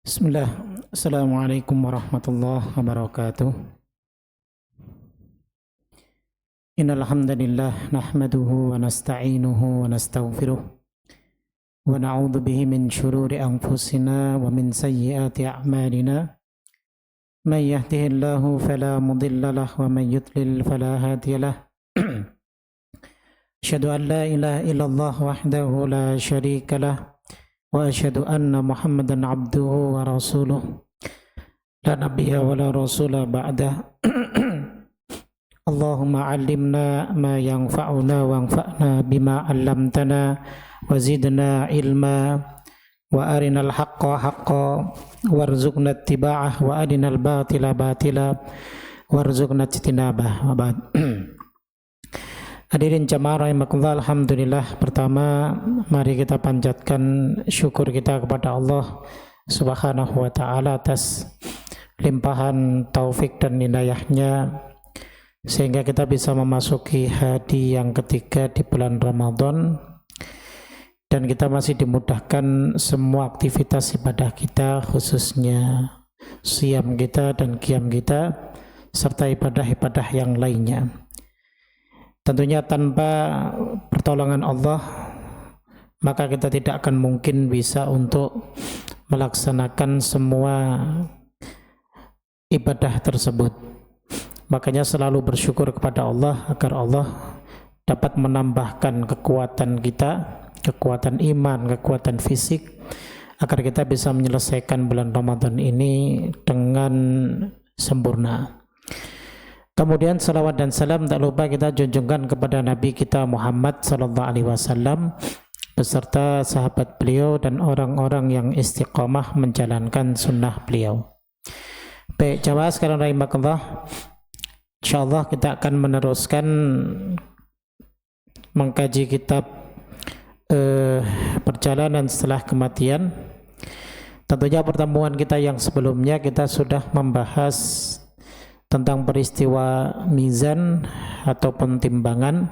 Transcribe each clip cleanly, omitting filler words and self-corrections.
Bismillah. Assalamualaikum warahmatullahi wabarakatuh. Innal hamdalillah nahmaduhu wa nasta'inuhu wa nastaghfiruh wa na'udzu bihi min shururi anfusina wa min sayyiati a'malina. Man yahdihillahu fala mudilla lahu wa man yudlil fala hadiya lahu. Asyhadu an la ilaha illallah wahdahu la syarika lahu wa asyhadu anna Muhammadan abduhu wa rasuluh la nabiyya wa la rasula ba'dah. Allahumma 'allimna ma yanfa'una wanfa'na bima 'allamtana wa zidna ilma wa arinal haqqa haqqan warzuqna ittiba'ah wa arinal batila batila warzuqna ijtinabah. Wa ba'd. Hadirin jamaah rahimakumullah, alhamdulillah, pertama mari kita panjatkan syukur kita kepada Allah Subhanahu wa taala atas limpahan taufik dan hidayahnya sehingga kita bisa memasuki hari yang ketiga di bulan Ramadan dan kita masih dimudahkan semua aktivitas ibadah kita, khususnya siyam kita dan qiyam kita serta ibadah-ibadah yang lainnya. Tentunya tanpa pertolongan Allah maka kita tidak akan mungkin bisa untuk melaksanakan semua ibadah tersebut. Makanya selalu bersyukur kepada Allah agar Allah dapat menambahkan kekuatan kita, kekuatan iman, kekuatan fisik, agar kita bisa menyelesaikan bulan Ramadan ini dengan sempurna. Kemudian salawat dan salam tak lupa kita junjungkan kepada Nabi kita Muhammad sallallahu alaihi wasallam beserta sahabat beliau dan orang-orang yang istiqamah menjalankan sunnah beliau. Baik, jamaah sekalian rahimakumullah, insyaallah kita akan meneruskan mengkaji kitab Perjalanan Setelah Kematian. Tentunya pertemuan kita yang sebelumnya kita sudah membahas tentang peristiwa mizan ataupun timbangan,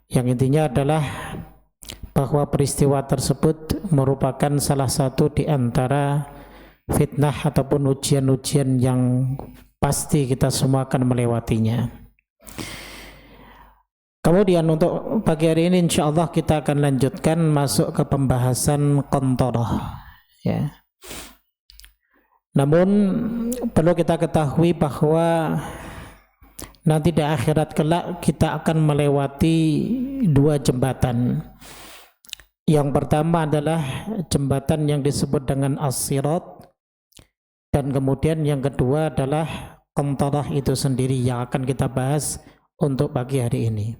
yang intinya adalah bahwa peristiwa tersebut merupakan salah satu di antara fitnah ataupun ujian-ujian yang pasti kita semua akan melewatinya. Kemudian untuk pagi hari ini insyaallah kita akan lanjutkan masuk ke pembahasan qantarah, ya. Namun perlu kita ketahui bahwa nanti di akhirat kelak kita akan melewati dua jembatan. Yang pertama adalah jembatan yang disebut dengan as-sirat, dan kemudian yang kedua adalah qantarah itu sendiri yang akan kita bahas untuk pagi hari ini.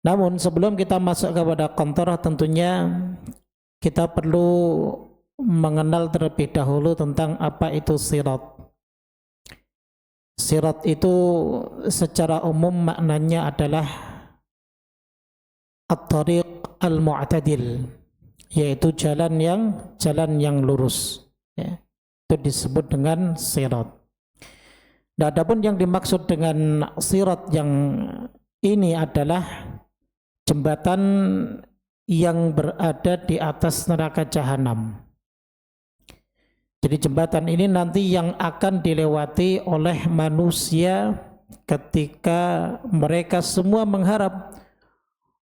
Namun sebelum kita masuk kepada qantarah, tentunya kita perlu mengenal terlebih dahulu tentang apa itu sirat. Sirat itu secara umum maknanya adalah at-tariq al-mu'tadil, yaitu jalan yang lurus, ya. Itu disebut dengan sirat. Nah, adapun yang dimaksud dengan sirat yang ini adalah jembatan yang berada di atas neraka jahanam. Jadi jembatan ini nanti yang akan dilewati oleh manusia ketika mereka semua mengharap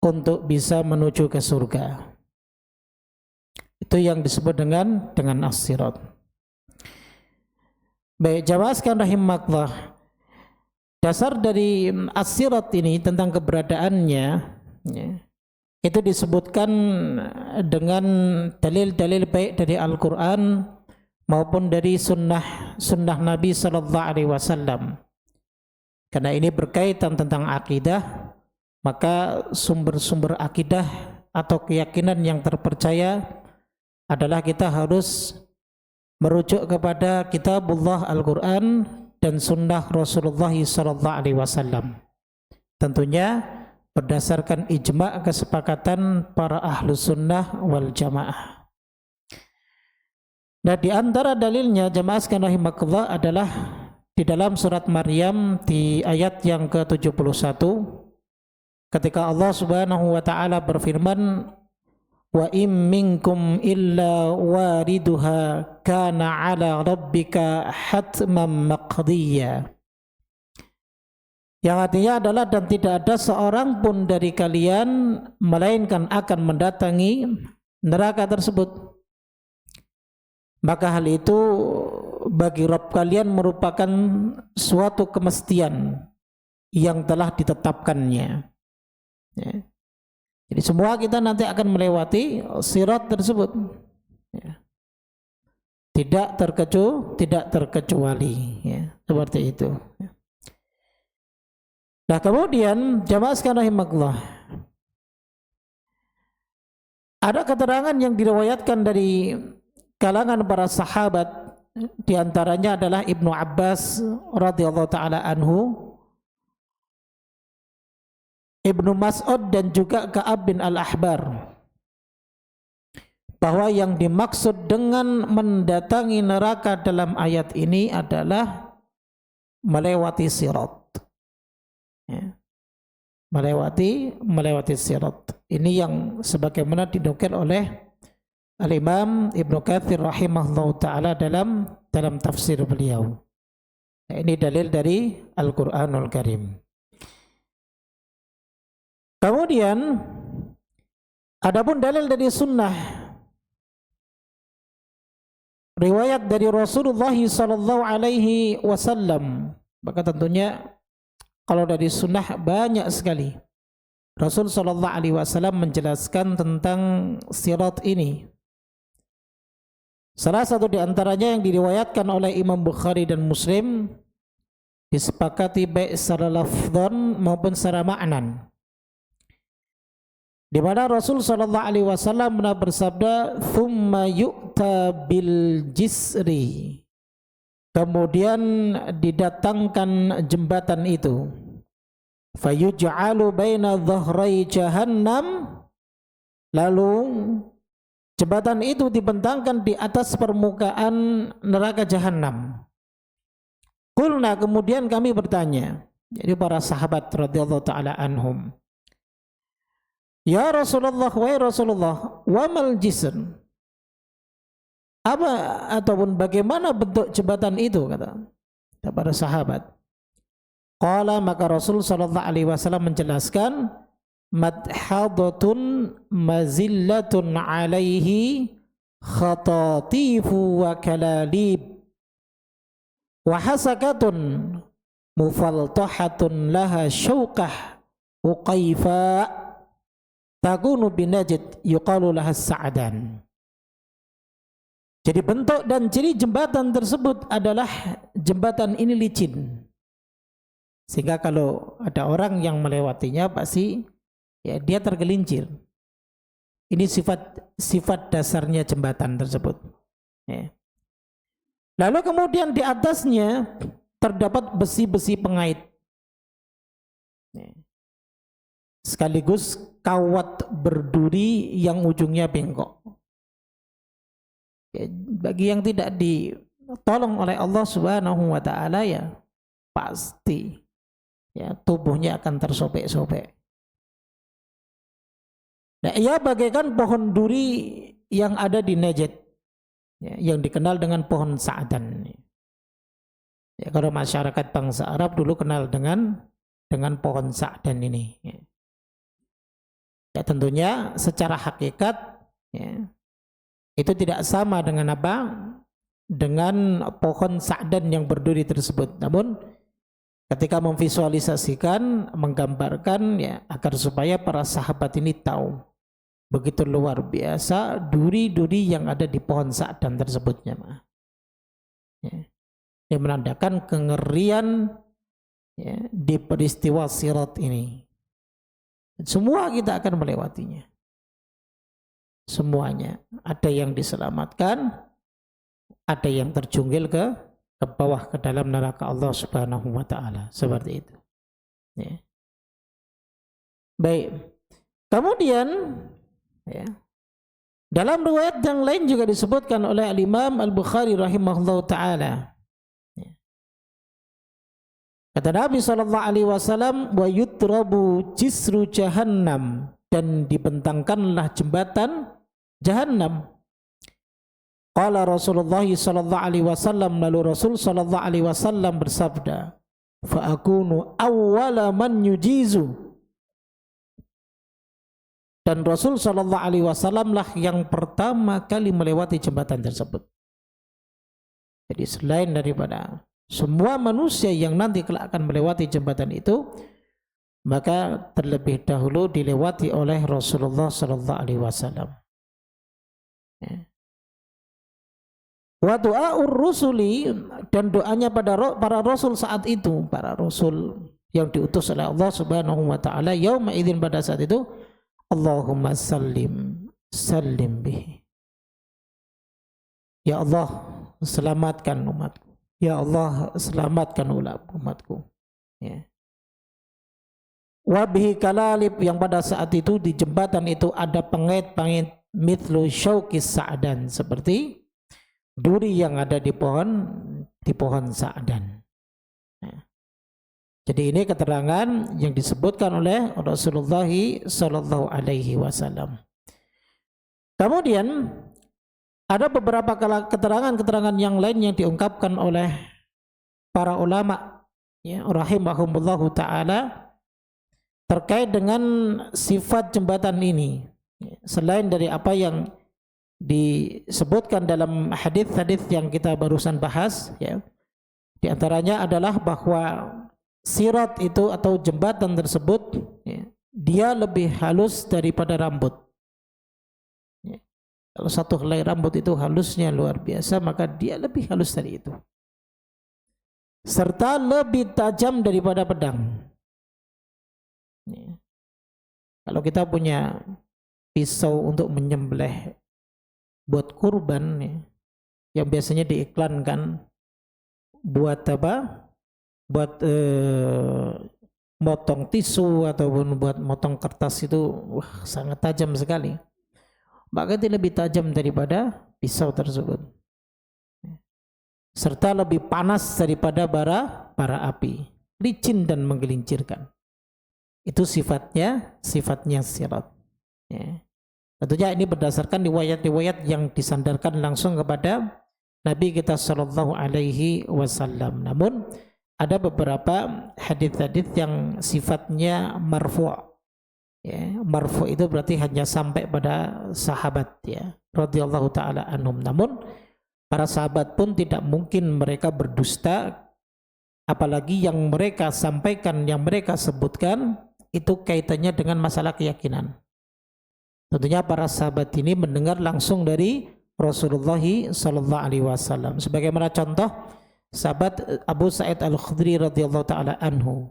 untuk bisa menuju ke surga. Itu yang disebut dengan as-sirat. Baik, jamaah sekalian rahimakumullah, dasar dari as-sirat ini tentang keberadaannya, ya, itu disebutkan dengan dalil-dalil baik dari Al-Quran maupun dari sunnah Nabi sallallahu alaihi wasallam. Karena ini berkaitan tentang akidah, maka sumber-sumber akidah atau keyakinan yang terpercaya adalah kita harus merujuk kepada kitabullah Al-Quran dan sunnah Rasulullah sallallahu alaihi wasallam. Tentunya berdasarkan ijma' kesepakatan para ahlus sunnah wal jamaah. Nah, di antara dalilnya jamaah sekalian rahimakumullah adalah di dalam surat Maryam di ayat yang ke-71 ketika Allah Subhanahu wa taala berfirman, wa in minkum illa wariduha kana ala rabbika hatman maqdiya. Yang artinya adalah dan tidak ada seorang pun dari kalian melainkan akan mendatangi neraka tersebut. Maka hal itu bagi Rabb kalian merupakan suatu kemestian yang telah ditetapkannya. Ya. Jadi semua kita nanti akan melewati sirat tersebut. Ya. Tidak terkecuali. Ya. Seperti itu. Ya. Nah kemudian jamaah sekalian rahimakumullah, ada keterangan yang diriwayatkan dari kalangan para sahabat, di antaranya adalah Ibnu Abbas radhiyallahu taala anhu, Ibnu Mas'ud dan juga Ka'ab bin Al-Ahbar, bahwa yang dimaksud dengan mendatangi neraka dalam ayat ini adalah melewati sirat. Ya. Melewati sirat. Ini yang sebagaimana dinukil oleh Al-Imam Ibnu Katsir rahimahullahu taala dalam tafsir beliau. Nah, ini dalil dari Al-Qur'anul Karim. Kemudian adapun dalil dari sunnah, riwayat dari Rasulullah sallallahu alaihi wasallam, maka tentunya kalau dari sunnah banyak sekali. Rasul sallallahu alaihi wasallam menjelaskan tentang sirat ini. Salah satu di antaranya yang diriwayatkan oleh Imam Bukhari dan Muslim, disepakati baik secara lafzan maupun secara maknan, di mana Rasul sallallahu alaihi wasallam pernah bersabda, "Tsumma yu'ta bil jisri." Kemudian didatangkan jembatan itu, fayuj'alu baina dhahrai jahannam, lalu jembatan itu dibentangkan di atas permukaan neraka jahanam. Qulna, kemudian kami bertanya, jadi para sahabat radhiyallahu taala anhum, ya Rasulullah, wahai Rasulullah, wa mal jisr, apa ataupun bagaimana bentuk jembatan itu, kata para sahabat. Qala, maka Rasul sallallahu alaihi wasallam menjelaskan, madhadatun mazillatun alaihi khatatifu wa kalalib wa hasakatun mufaltahatun laha syauqah uqaifa takunu binajd yuqalu laha sa'dan. Jadi bentuk dan ciri jembatan tersebut adalah jembatan ini licin, sehingga kalau ada orang yang melewatinya pasti ya dia tergelincir. Ini sifat dasarnya jembatan tersebut. Ya. Lalu kemudian di atasnya terdapat besi-besi pengait, ya, sekaligus kawat berduri yang ujungnya bengkok. Ya, bagi yang tidak ditolong oleh Allah Subhanahu wa taala, ya pasti ya tubuhnya akan tersobek-sobek. Nah, ia bagaikan pohon duri yang ada di Najd, ya, yang dikenal dengan pohon sa'dan. Ya, kalau masyarakat bangsa Arab dulu kenal dengan pohon sa'dan ini. Ya. Ya, tentunya secara hakikat, ya, itu tidak sama dengan apa? Dengan pohon sa'dan yang berduri tersebut. Namun ketika memvisualisasikan, menggambarkan, ya, agar supaya para sahabat ini tahu begitu luar biasa duri-duri yang ada di pohon sa'dan tersebutnya. Ya. Ini menandakan kengerian, ya, di peristiwa sirat ini. Semua kita akan melewatinya. Semuanya, ada yang diselamatkan, ada yang terjunggil ke bawah ke dalam neraka Allah Subhanahu wa taala, seperti itu. Ya. Baik. Kemudian, ya, dalam riwayat yang lain juga disebutkan oleh Al-Imam Al-Bukhari rahimahullahu taala. Ya. Kata Nabi sallallahu alaihi wasallam, wa yutrabu jisru jahannam, dan dibentangkanlah jembatan Jahannam. Qala Rasulullah sallallahu alaihi wasallam, lalu Rasul sallallahu alaihi wasallam bersabda, fa akunu awwala man yujizu. Dan Rasul sallallahu alaihi wasallam lah yang pertama kali melewati jembatan tersebut. Jadi selain daripada semua manusia yang nanti kelak akan melewati jembatan itu, maka terlebih dahulu dilewati oleh Rasulullah sallallahu alaihi wasallam. Wa du'aur rusuli, dan doanya pada para rasul saat itu, para rasul yang diutus oleh Allah Subhanahu wa taala, yauma idzin, pada saat itu, Allahumma sallim bihi. Ya Allah, selamatkan umatku. Ya Allah, selamatkan umatku. Ya. Wa bihi kalalib, yang pada saat itu di jembatan itu ada pengait-pengait mithlu syauqis sa'dan, seperti duri yang ada di pohon sa'dan. Jadi ini keterangan yang disebutkan oleh Rasulullah sallallahu alaihi wasallam. Kemudian ada beberapa keterangan-keterangan yang lain yang diungkapkan oleh para ulama, ya, rahimahumullahu taala, terkait dengan sifat jembatan ini, selain dari apa yang disebutkan dalam hadis-hadis yang kita barusan bahas, ya. Di antaranya adalah bahwa sirat itu atau jembatan tersebut, ya, dia lebih halus daripada rambut. Ya. Kalau satu helai rambut itu halusnya luar biasa, maka dia lebih halus dari itu. Serta lebih tajam daripada pedang. Ya. Kalau kita punya pisau untuk menyembelih buat kurban, ya, yang biasanya diiklankan buat apa? Buat motong tisu ataupun buat motong kertas itu, wah, sangat tajam sekali. Maka itu lebih tajam daripada pisau tersebut. Serta lebih panas daripada bara api, licin dan menggelincirkan. Itu sifatnya sirat. Ya. Tentunya ini berdasarkan riwayat-riwayat yang disandarkan langsung kepada Nabi kita sallallahu alaihi wasallam. Namun ada beberapa hadis-hadis yang sifatnya marfu'. Ya, marfu' itu berarti hanya sampai pada sahabat, ya, radhiyallahu taala anhum. Namun para sahabat pun tidak mungkin mereka berdusta, apalagi yang mereka sampaikan, yang mereka sebutkan itu kaitannya dengan masalah keyakinan. Tentunya para sahabat ini mendengar langsung dari Rasulullah sallallahu alaihi wasallam. Sebagaimana contoh sahabat Abu Sa'id Al-Khudri radhiyallahu taala anhu.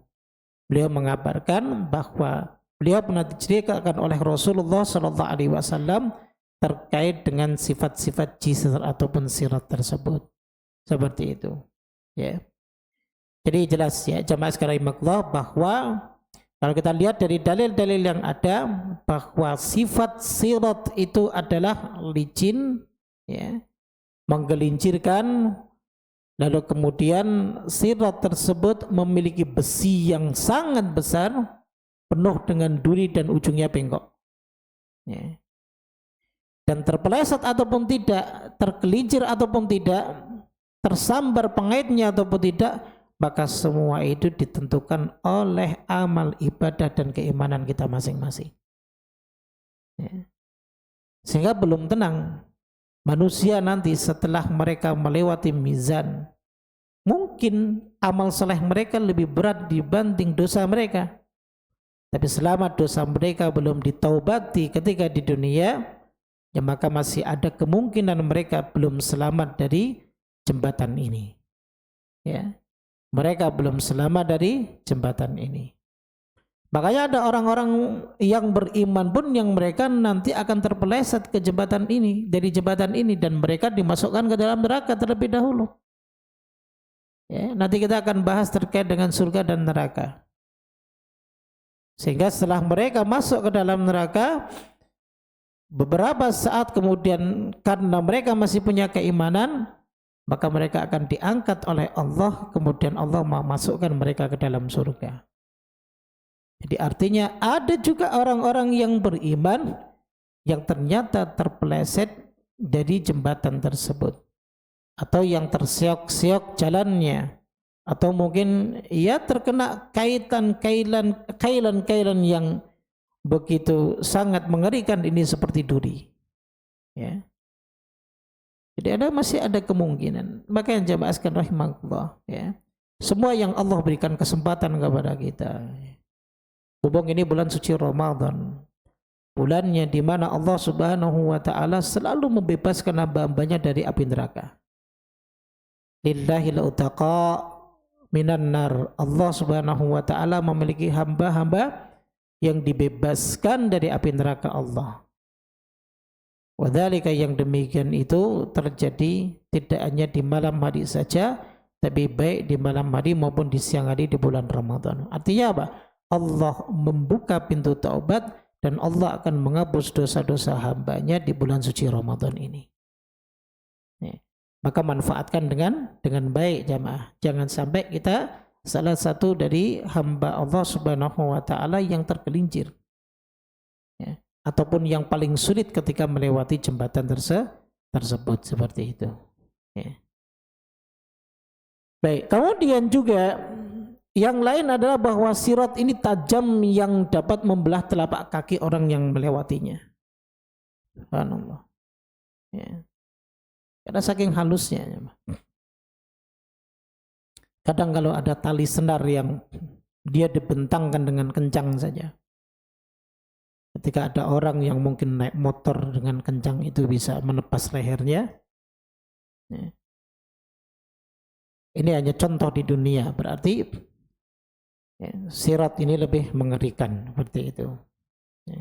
Beliau mengabarkan bahwa beliau pernah diceritakan oleh Rasulullah sallallahu alaihi wasallam terkait dengan sifat-sifat jisr ataupun sirat tersebut. Seperti itu. Ya. Jadi jelas, ya, jamaah sekalian rahimakumullah, bahwa kalau kita lihat dari dalil-dalil yang ada, bahwa sifat sirat itu adalah licin, ya, menggelincirkan, lalu kemudian sirat tersebut memiliki besi yang sangat besar, penuh dengan duri dan ujungnya bengkok. Ya. Dan terpeleset ataupun tidak, tergelincir ataupun tidak, tersambar pengaitnya ataupun tidak, maka semua itu ditentukan oleh amal ibadah dan keimanan kita masing-masing. Ya. Sehingga belum tenang manusia nanti setelah mereka melewati mizan. Mungkin amal saleh mereka lebih berat dibanding dosa mereka. Tapi selama dosa mereka belum ditaubati ketika di dunia, ya, maka masih ada kemungkinan mereka belum selamat dari jembatan ini. Ya. Mereka belum selamat dari jembatan ini. Makanya ada orang-orang yang beriman pun yang mereka nanti akan terpeleset ke jembatan ini, dari jembatan ini, dan mereka dimasukkan ke dalam neraka terlebih dahulu. Ya, nanti kita akan bahas terkait dengan surga dan neraka. Sehingga setelah mereka masuk ke dalam neraka, beberapa saat kemudian karena mereka masih punya keimanan, maka mereka akan diangkat oleh Allah, kemudian Allah memasukkan mereka ke dalam surga. Jadi artinya ada juga orang-orang yang beriman yang ternyata terpeleset dari jembatan tersebut, atau yang terseok-seok jalannya, atau mungkin ia terkena kailan yang begitu sangat mengerikan, ini seperti duri, ya. Jadi masih ada kemungkinan. Maka yang jamaah sekalian rahimahullah, ya, semua yang Allah berikan kesempatan kepada kita, hubung ini bulan suci Ramadan, bulannya di mana Allah Subhanahu wa taala selalu membebaskan hamba-hambanya dari api neraka. Lillahil utaqa minan nar. Allah Subhanahu wa taala memiliki hamba-hamba yang dibebaskan dari api neraka Allah. Wadzalika, yang demikian itu terjadi tidak hanya di malam hari saja, tapi baik di malam hari maupun di siang hari di bulan Ramadan. Artinya apa? Allah membuka pintu taubat dan Allah akan menghapus dosa-dosa hambanya di bulan suci Ramadan ini. Ya. Maka manfaatkan dengan baik jamaah. Jangan sampai kita salah satu dari hamba Allah Subhanahu wa taala yang tergelincir, ya, ataupun yang paling sulit ketika melewati jembatan tersebut, seperti itu, ya. Baik, kemudian juga yang lain adalah bahwa sirat ini tajam yang dapat membelah telapak kaki orang yang melewatinya. Subhanallah, ya. Karena saking halusnya. Kadang kalau ada tali senar yang dia dibentangkan dengan kencang saja, ketika ada orang yang mungkin naik motor dengan kencang, itu bisa menepas lehernya. Ya. Ini hanya contoh di dunia, berarti ya, sirat ini lebih mengerikan, seperti itu. Ya.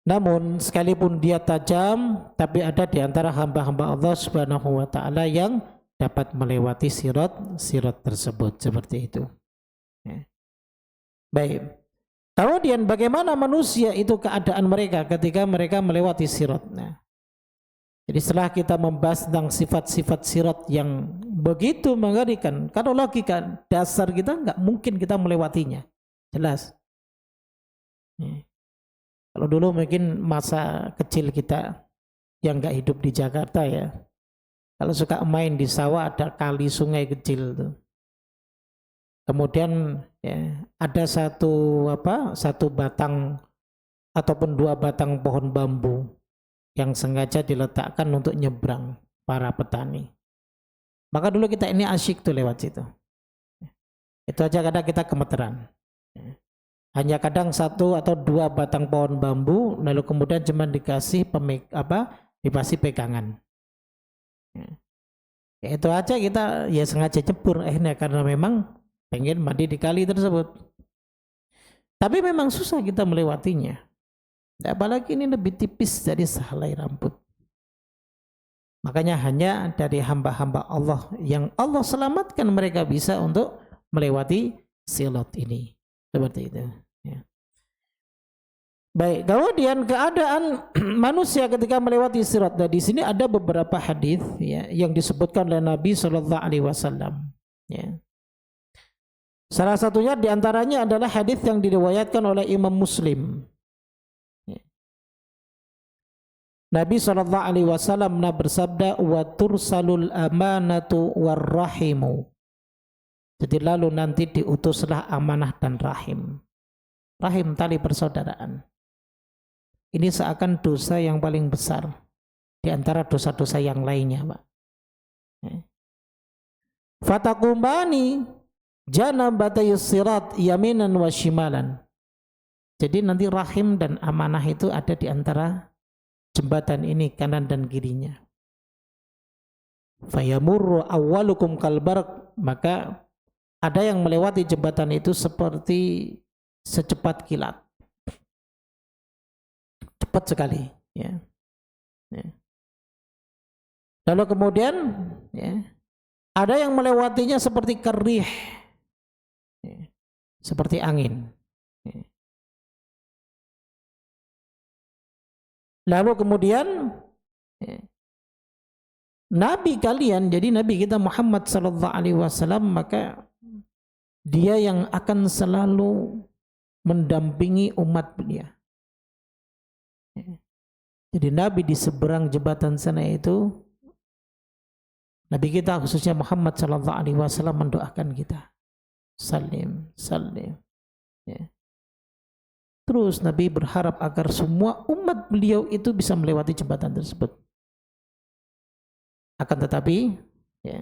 Namun sekalipun dia tajam, tapi ada di antara hamba-hamba Allah Subhanahu wa taala yang dapat melewati sirat tersebut, seperti itu. Ya. Baik. Kemudian bagaimana manusia itu keadaan mereka ketika mereka melewati sirat? Nah, jadi setelah kita membahas tentang sifat-sifat sirat yang begitu mengerikan, kalau logika dasar kita nggak mungkin kita melewatinya, jelas. Ya. Kalau dulu mungkin masa kecil kita yang nggak hidup di Jakarta, ya, kalau suka main di sawah ada kali sungai kecil tuh. Kemudian ya, ada satu batang ataupun dua batang pohon bambu yang sengaja diletakkan untuk nyebrang para petani. Maka dulu kita ini asyik tuh lewat situ. Itu aja kadang kita gemeteran. Hanya kadang satu atau dua batang pohon bambu, lalu kemudian cuma dikasih pegangan. Ya, itu aja kita ya sengaja nyebur akhirnya karena memang pengen mandi di kali tersebut. Tapi memang susah kita melewatinya. Apalagi ini lebih tipis dari sehelai rambut. Makanya hanya dari hamba-hamba Allah yang Allah selamatkan mereka bisa untuk melewati sirat ini. Seperti itu. Ya. Baik, kemudian keadaan manusia ketika melewati sirat. Nah, di sini ada beberapa hadis, ya, yang disebutkan oleh Nabi Shallallahu Alaihi Wasallam. Ya. Salah satunya diantaranya adalah hadis yang diriwayatkan oleh Imam Muslim. Ya. Nabi Shallallahu Alaihi Wasallam bersabda, "Wa tursalul amanatu warrahimu." Jadi lalu nanti diutuslah amanah dan rahim. Rahim tali persaudaraan. Ini seakan dosa yang paling besar di antara dosa-dosa yang lainnya, Pak. Fatakumani janabatayus sirat yaminan wa shimalan. Jadi nanti rahim dan amanah itu ada di antara jembatan ini, kanan dan kirinya. Fayamurru awwalukum kalbarq, maka ada yang melewati jembatan itu seperti secepat kilat, cepat sekali, ya. Ya. Lalu kemudian, ya, ada yang melewatinya seperti kerih, ya, seperti angin. Ya. Lalu kemudian, ya, Nabi kalian, jadi Nabi kita Muhammad sallallahu alaihi wasallam, maka dia yang akan selalu mendampingi umat beliau. Jadi Nabi di seberang jembatan sana itu, Nabi kita khususnya Muhammad sallallahu alaihi wasallam mendoakan kita. Salim, salim. Ya. Terus Nabi berharap agar semua umat beliau itu bisa melewati jembatan tersebut. Akan tetapi, ya,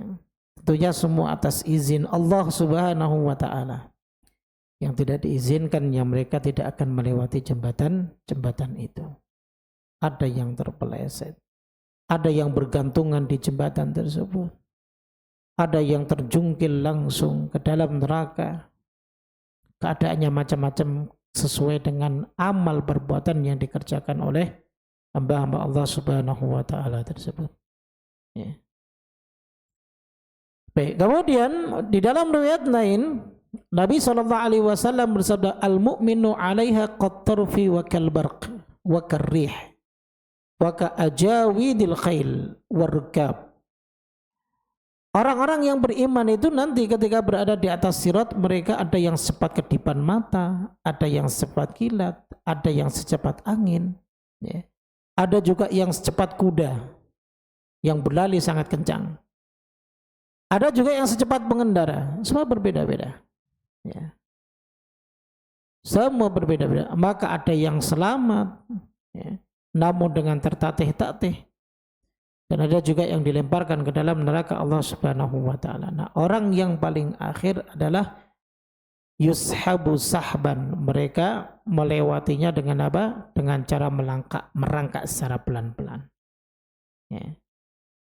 tentunya semua atas izin Allah Subhanahu wa Ta'ala. Yang tidak diizinkan, yang mereka tidak akan melewati jembatan itu. Ada yang terpeleset, ada yang bergantungan di jembatan tersebut, ada yang terjungkil langsung ke dalam neraka. Keadaannya macam-macam sesuai dengan amal perbuatan yang dikerjakan oleh hamba-hamba Allah Subhanahu wa Ta'ala tersebut. Ya. Baik, kemudian di dalam riwayat lain Nabi SAW bersabda, al-mu'minu 'alaiha qattarfi wa kalbarq wa karrih wa ka'ajawidil khail warkab. Orang-orang yang beriman itu nanti ketika berada di atas sirat, mereka ada yang cepat kedipan mata, ada yang cepat kilat, ada yang secepat angin, ya. Ada juga yang secepat kuda yang berlari sangat kencang. Ada juga yang secepat pengendara. Semua berbeda-beda, ya. Semua berbeda-beda. Maka ada yang selamat, ya, namun dengan tertatih-tatih. Dan ada juga yang dilemparkan ke dalam neraka Allah Subhanahu wa Ta'ala. Nah, orang yang paling akhir adalah yushabu sahban. Mereka melewatinya dengan apa? Dengan cara merangkak secara pelan-pelan, ya.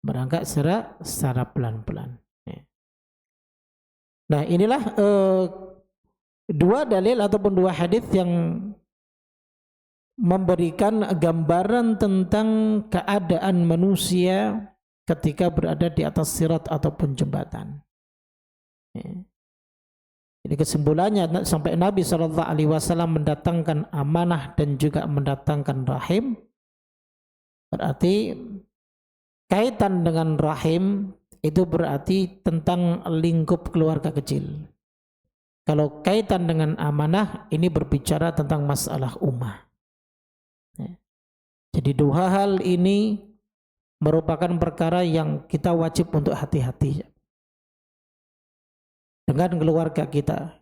Merangkak secara pelan-pelan, ya. Nah, inilah dua dalil ataupun dua hadis yang memberikan gambaran tentang keadaan manusia ketika berada di atas sirat ataupun jembatan. Ya. Jadi kesimpulannya sampai Nabi SAW mendatangkan amanah dan juga mendatangkan rahim, berarti kaitan dengan rahim itu berarti tentang lingkup keluarga kecil. Kalau kaitan dengan amanah ini berbicara tentang masalah ummah. Jadi dua hal ini merupakan perkara yang kita wajib untuk hati-hati dengan keluarga kita.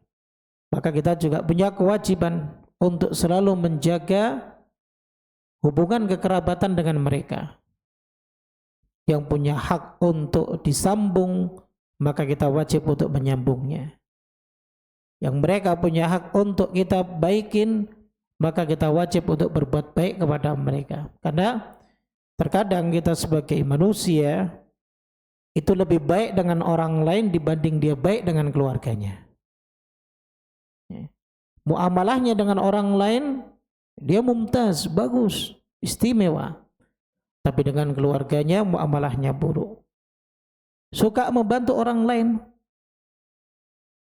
Maka kita juga punya kewajiban untuk selalu menjaga hubungan kekerabatan dengan mereka. Yang punya hak untuk disambung, maka kita wajib untuk menyambungnya. Yang mereka punya hak untuk kita baikin, maka kita wajib untuk berbuat baik kepada mereka. Karena terkadang kita sebagai manusia itu lebih baik dengan orang lain dibanding dia baik dengan keluarganya. Muamalahnya dengan orang lain dia mumtaz, bagus, istimewa. Tapi dengan keluarganya muamalahnya buruk. Suka membantu orang lain,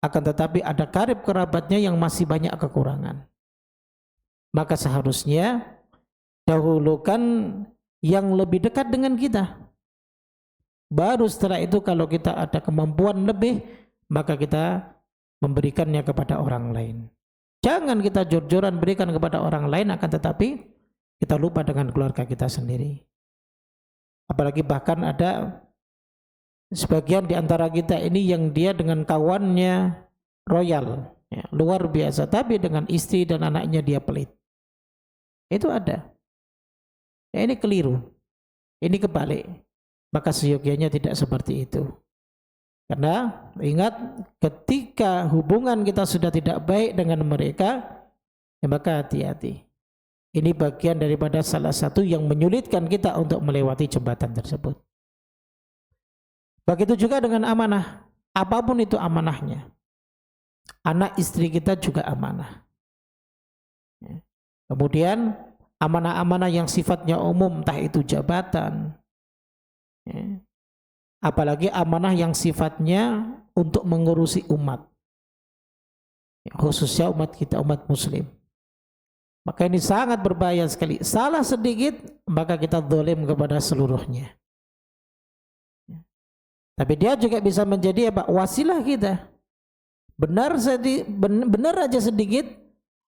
akan tetapi ada karib kerabatnya yang masih banyak kekurangan. Maka seharusnya dahulukan yang lebih dekat dengan kita. Baru setelah itu kalau kita ada kemampuan lebih, maka kita memberikannya kepada orang lain. Jangan kita jor-joran berikan kepada orang lain, akan tetapi kita lupa dengan keluarga kita sendiri. Apalagi bahkan ada sebagian di antara kita ini yang dia dengan kawannya royal, ya, luar biasa, tapi dengan istri dan anaknya dia pelit. Itu ada. Ya, ini keliru. Ini kebalik. Maka seyogianya tidak seperti itu. Karena ingat, ketika hubungan kita sudah tidak baik dengan mereka, ya maka hati-hati. Ini bagian daripada salah satu yang menyulitkan kita untuk melewati jembatan tersebut. Begitu juga dengan amanah. Apapun itu amanahnya. Anak istri kita juga amanah. Kemudian amanah-amanah yang sifatnya umum, entah itu jabatan, ya. Apalagi amanah yang sifatnya untuk mengurusi umat, ya, khususnya umat kita, umat muslim. Maka ini sangat berbahaya sekali. Salah sedikit maka kita zalim kepada seluruhnya, ya. Tapi dia juga bisa menjadi apa? Wasilah kita. Benar aja sedikit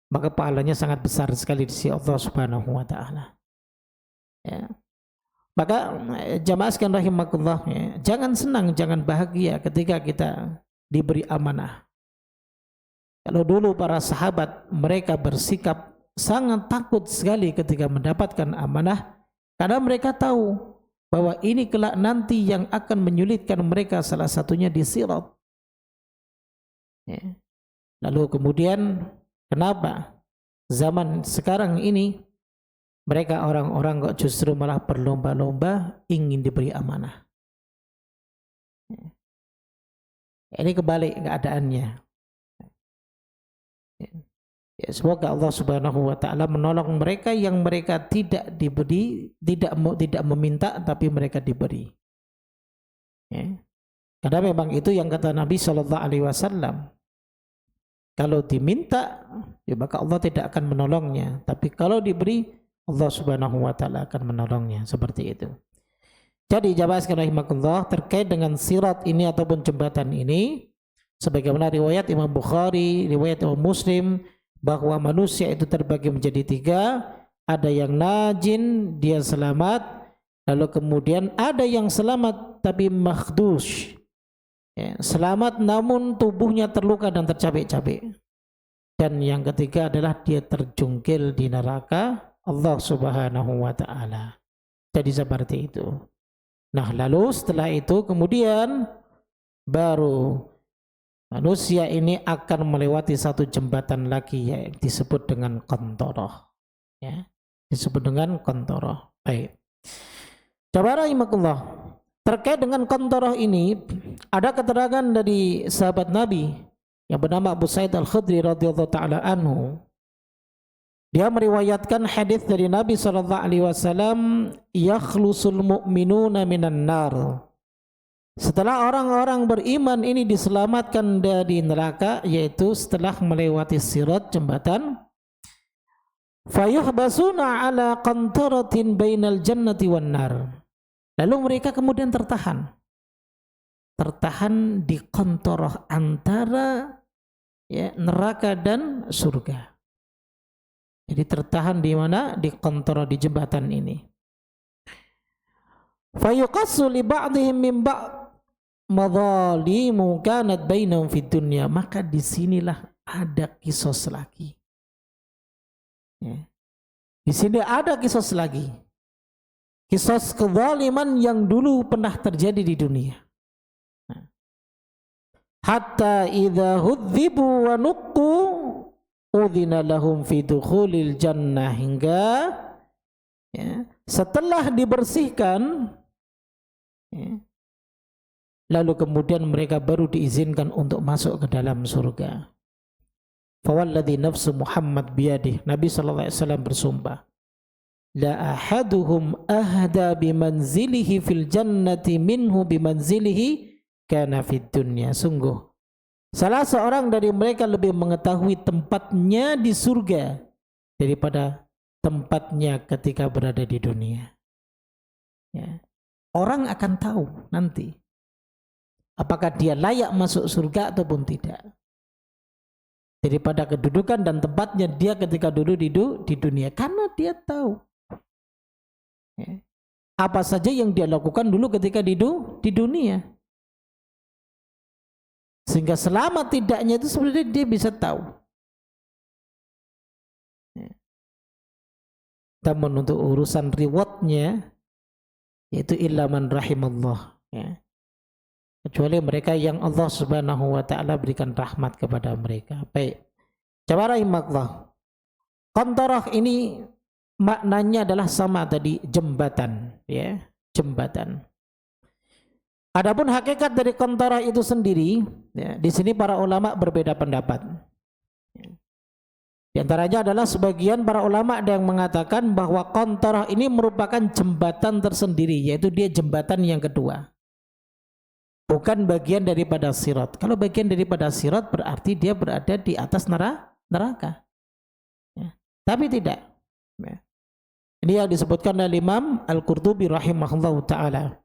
maka pahalanya sangat besar sekali di sisi Allah Subhanahu wa taala. Ya. Maka jamaah sekalian rahimakumullah, ya, jangan senang, jangan bahagia ketika kita diberi amanah. Kalau dulu para sahabat mereka bersikap sangat takut sekali ketika mendapatkan amanah, karena mereka tahu bahwa ini kelak nanti yang akan menyulitkan mereka, salah satunya di sirat. Ya. Lalu kemudian kenapa zaman sekarang ini mereka orang-orang kok justru malah berlomba-lomba ingin diberi amanah? Ini kebalik keadaannya. Ya, semoga Allah Subhanahu wa taala menolong mereka yang mereka tidak diberi, tidak meminta tapi mereka diberi. Ya. Karena memang itu yang kata Nabi Shallallahu Alaihi Wasallam. Kalau diminta, ya maka Allah tidak akan menolongnya. Tapi kalau diberi, Allah Subhanahu wa taala akan menolongnya, seperti itu. Jadi jamaah sekalian rahimakumullah, terkait dengan sirat ini ataupun jembatan ini, sebagaimana riwayat Imam Bukhari, riwayat Imam Muslim, bahwa manusia itu terbagi menjadi 3, ada yang najin, dia selamat, lalu kemudian ada yang selamat tapi makhdus, ya, selamat namun tubuhnya terluka dan tercabik-cabik, dan yang ketiga adalah dia terjungkil di neraka Allah Subhanahu wa taala. Jadi seperti itu. Nah, lalu setelah itu kemudian baru manusia ini akan melewati satu jembatan lagi yang disebut dengan qantoroh. Ya, disebut dengan qantoroh. Baik. Jamaah rahimakumullah, terkait dengan qantoroh ini ada keterangan dari sahabat Nabi yang bernama Abu Sa'id Al-Khudri radhiyallahu taala anhu. Dia meriwayatkan hadis dari Nabi sallallahu alaihi wasallam, yakhlusul mu'minuna minan nar. Setelah orang-orang beriman ini diselamatkan dari neraka, yaitu setelah melewati sirat, jembatan, fayuhbasuna ala qantaratin bainal jannati wan nar. Lalu mereka kemudian tertahan di qantarah antara, ya, neraka dan surga. Jadi tertahan di mana? Di qantarah, di jembatan ini. Fayuqassu li ba'dihim min ba'd madzalimu kanat bainahum fid dunya. Maka disinilah ada kisos lagi. Ya. Di sini ada kisos lagi. Kisos kezaliman yang dulu pernah terjadi di dunia. Hatta idza hudzibu wa nuqqu udzina lahum fi dukhulil jannah, hingga, ya, setelah dibersihkan, ya, lalu kemudian mereka baru diizinkan untuk masuk ke dalam surga. Fawalladzi nafsu Muhammad biyadih, Nabi sallallahu alaihi wasallam bersumpah, la ahaduhum ahda bimanzilihi fil jannati minhu bimanzilihi kana fid dunya. Sungguh salah seorang dari mereka lebih mengetahui tempatnya di surga daripada tempatnya ketika berada di dunia. Ya. Orang akan tahu nanti apakah dia layak masuk surga ataupun tidak, daripada kedudukan dan tempatnya dia ketika dulu di dunia, karena dia tahu, ya, apa saja yang dia lakukan dulu ketika di dunia. Sehingga selamat tidaknya itu sebenarnya dia bisa tahu. Namun untuk urusan rewardnya, yaitu illa man rahimallah, ya, kecuali mereka yang Allah Subhanahu wa taala berikan rahmat kepada mereka. Baik. Jamaah rahimakumullah, qantarah ini maknanya adalah sama tadi, jembatan, ya, jembatan. Adapun hakikat dari qantarah itu sendiri, ya, di sini para ulama berbeda pendapat. Di antaranya adalah sebagian para ulama ada yang mengatakan bahwa qantarah ini merupakan jembatan tersendiri, yaitu dia jembatan yang kedua, bukan bagian daripada sirat. Kalau bagian daripada sirat berarti dia berada di atas neraka, ya. Tapi tidak, ya. Ini yang disebutkan oleh Imam Al-Qurtubi rahimahullahu ta'ala.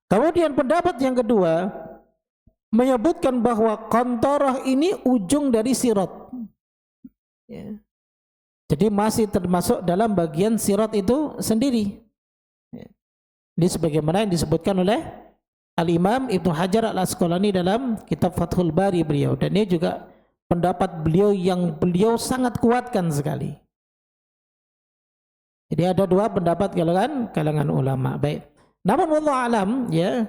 Kemudian pendapat yang kedua menyebutkan bahwa qantarah ini ujung dari sirat. Ya. Jadi masih termasuk dalam bagian sirat itu sendiri. Ya. Ini sebagaimana yang disebutkan oleh Al-Imam Ibnu Hajar Al-Asqalani dalam kitab Fathul Bari beliau. Dan ini juga pendapat beliau yang beliau sangat kuatkan sekali. Jadi ada dua pendapat kalangan ulama. Baik. Namun wallahu alam, ya,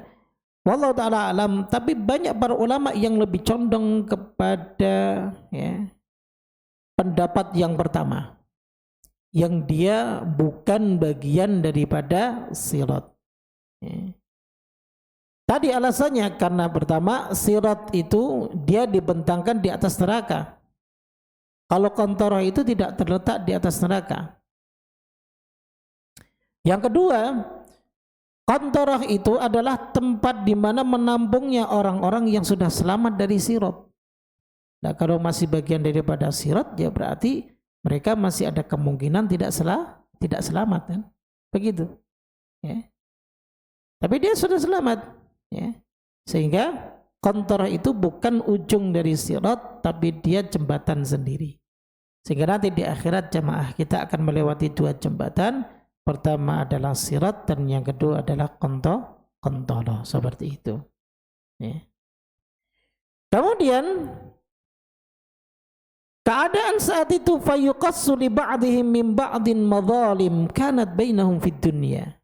wallahu taala alam, tapi banyak para ulama yang lebih condong kepada, ya, pendapat yang pertama, yang dia bukan bagian daripada sirat. Ya. Tadi alasannya karena pertama, sirat itu dia dibentangkan di atas neraka. Kalau qantarah itu tidak terletak di atas neraka. Yang kedua, qantarah itu adalah tempat di mana menampungnya orang-orang yang sudah selamat dari sirat. Nah, kalau masih bagian daripada sirat, ya berarti mereka masih ada kemungkinan tidak selamat, kan? Begitu. Ya. Tapi dia sudah selamat, ya. Sehingga qantarah itu bukan ujung dari sirat, tapi dia jembatan sendiri. Sehingga nanti di akhirat jamaah kita akan melewati dua jembatan. Pertama adalah sirat dan yang kedua adalah qantarah, seperti itu. Ya. Kemudian keadaan saat itu fayuqassu li ba'dihim min ba'din madzalim kanat bainahum fid dunya.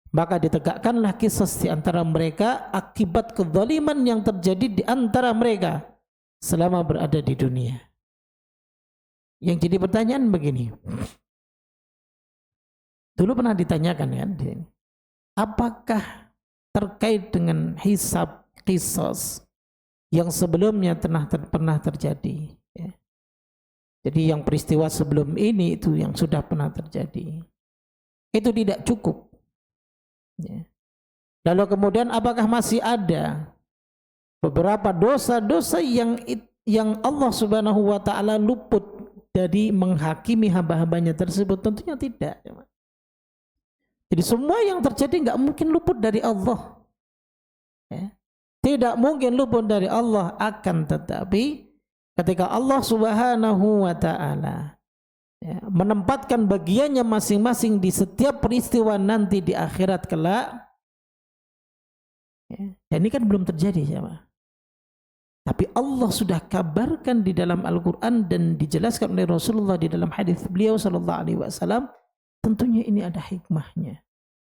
Maka ditegakkanlah qisas di antara mereka akibat kezaliman yang terjadi di antara mereka selama berada di dunia. Yang jadi pertanyaan begini. Dulu pernah ditanyakan, kan, apakah terkait dengan hisab qisas yang sebelumnya pernah terjadi, ya. Jadi yang peristiwa sebelum ini itu yang sudah pernah terjadi itu tidak cukup, ya. Lalu kemudian apakah masih ada beberapa dosa-dosa yang Allah Subhanahu wa taala luput dari menghakimi hamba-hambanya tersebut? Tentunya tidak, ya. Jadi semua yang terjadi nggak mungkin luput dari Allah, ya. Tidak mungkin luput dari Allah, akan tetapi ketika Allah Subhanahu wa taala, ya, menempatkan bagiannya masing-masing di setiap peristiwa nanti di akhirat kelak, ya, dan ini kan belum terjadi, ya, tapi Allah sudah kabarkan di dalam Al-Quran dan dijelaskan oleh Rasulullah di dalam hadis beliau sallallahu alaihi wasallam. Tentunya ini ada hikmahnya.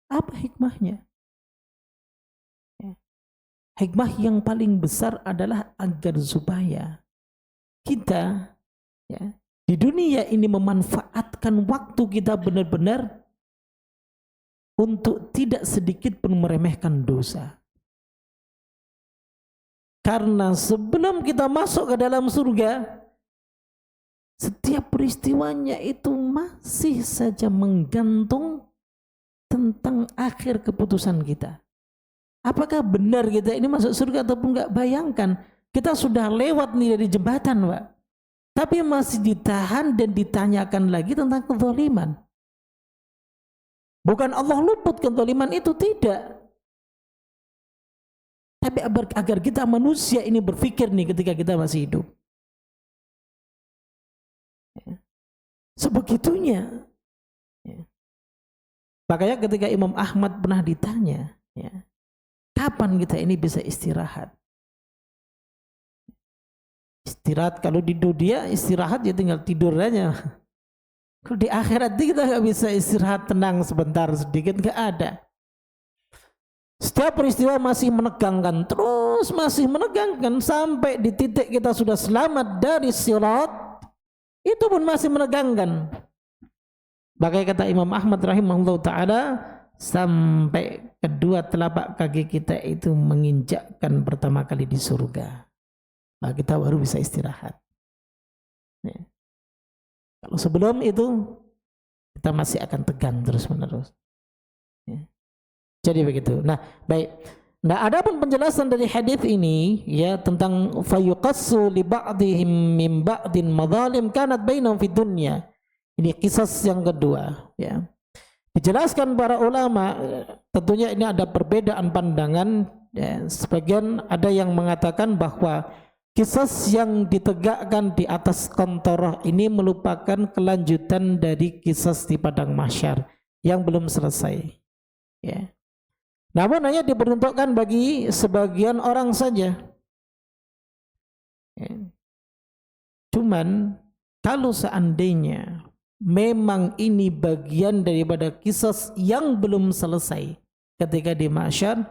Apa hikmahnya? Ya. Hikmah yang paling besar adalah agar supaya kita, ya, di dunia ini memanfaatkan waktu kita benar-benar untuk tidak sedikit pun meremehkan dosa. Karena sebelum kita masuk ke dalam surga, setiap peristiwanya itu masih saja menggantung tentang akhir keputusan kita. Apakah benar kita ini masuk surga ataupun enggak? Bayangkan, kita sudah lewat nih dari jembatan, Pak, tapi masih ditahan dan ditanyakan lagi tentang kezaliman. Bukan Allah luput kezaliman itu, tidak. Tapi agar kita manusia ini berpikir nih ketika kita masih hidup. Sebegitunya, ya. Makanya ketika Imam Ahmad pernah ditanya, ya, kapan kita ini bisa istirahat? Istirahat kalau di dunia istirahat ya tinggal tidur aja. Kalau di akhirat kita nggak bisa istirahat tenang sebentar sedikit, nggak ada. Setiap peristiwa masih menegangkan, terus masih menegangkan sampai di titik kita sudah selamat dari sirat, itu pun masih menegangkan. Makanya kata Imam Ahmad rahimahullah ta'ala, sampai kedua telapak kaki kita itu menginjakkan pertama kali di surga, maka kita baru bisa istirahat, ya. Kalau sebelum itu kita masih akan tegang terus menerus, ya. Jadi begitu. Nah, baik. Nah, adapun penjelasan dari hadis ini, ya, tentang fayuqassu li ba'dihim min ba'din madzalim kanat bainahum fid dunya. Ini kisah yang kedua, ya. Dijelaskan para ulama, tentunya ini ada perbedaan pandangan, ya. Sebagian ada yang mengatakan bahwa Qisas yang ditegakkan di atas qantharah ini merupakan kelanjutan dari qisas di padang mahsyar yang belum selesai. Ya. Namun hanya diperuntukkan bagi sebagian orang saja. Ya. Cuman kalau seandainya memang ini bagian daripada qisas yang belum selesai ketika di mahsyar,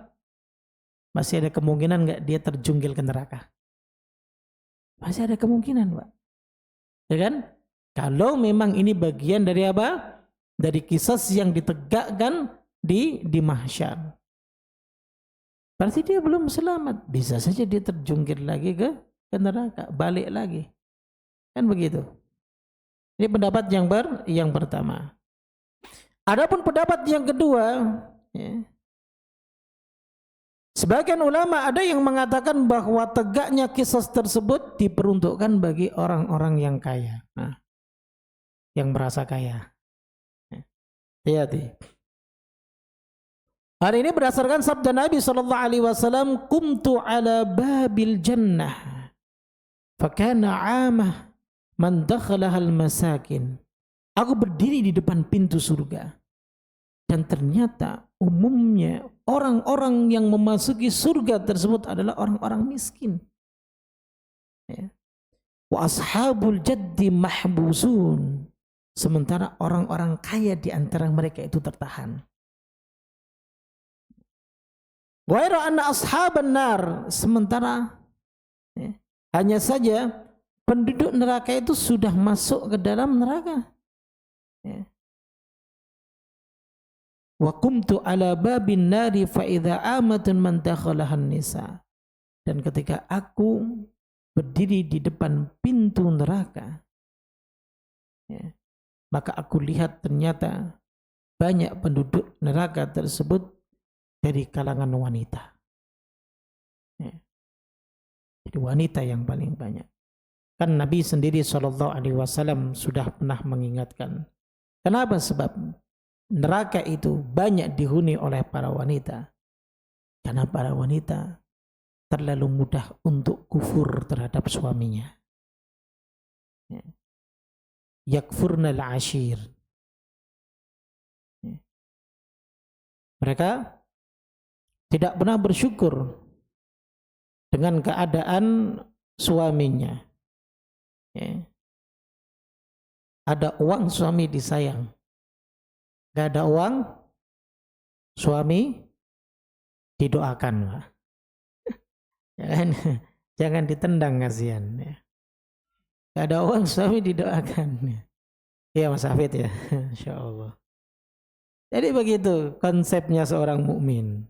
masih ada kemungkinan nggak dia terjunggil ke neraka? Masih ada kemungkinan, Pak. Ya kan? Kalau memang ini bagian dari apa? Dari kisah yang ditegakkan di mahsyar. Berarti dia belum selamat. Bisa saja dia terjungkir lagi ke neraka, balik lagi. Kan begitu. Ini pendapat yang pertama. Adapun pendapat yang kedua, ya, sebagian ulama ada yang mengatakan bahwa tegaknya kisah tersebut diperuntukkan bagi orang-orang yang kaya, yang merasa kaya. Hati-hati. Hal ini berdasarkan sabda Nabi SAW, "Qumtu ala babil jannah, fakana 'amah man dakhalaha al-masakin." Aku berdiri di depan pintu surga, dan ternyata umumnya orang-orang yang memasuki surga tersebut adalah orang-orang miskin. Ya. Wa ashabul jaddi mahbusun. Sementara orang-orang kaya di antara mereka itu tertahan. Ghaira anna ashaban nar. Sementara ya, hanya saja penduduk neraka itu sudah masuk ke dalam neraka. Ya. Wa qumtu ala babin nari fa idza amatun man dakhalahan nisa. Dan ketika aku berdiri di depan pintu neraka, ya, maka aku lihat ternyata banyak penduduk neraka tersebut dari kalangan wanita. Ya. Jadi wanita yang paling banyak. Kan Nabi sendiri SAW sudah pernah mengingatkan. Kenapa? Sebab neraka itu banyak dihuni oleh para wanita. Karena para wanita terlalu mudah untuk kufur terhadap suaminya. Yakfurnal ashir. Mereka tidak pernah bersyukur dengan keadaan suaminya. Ada uang, suami disayang. Gak ada uang, suami didoakan, Pak. Jangan ditendang, kasihan. Gak ada uang, suami didoakan. Iya, Mas Hafid ya, Insya Allah. Jadi begitu konsepnya seorang mukmin.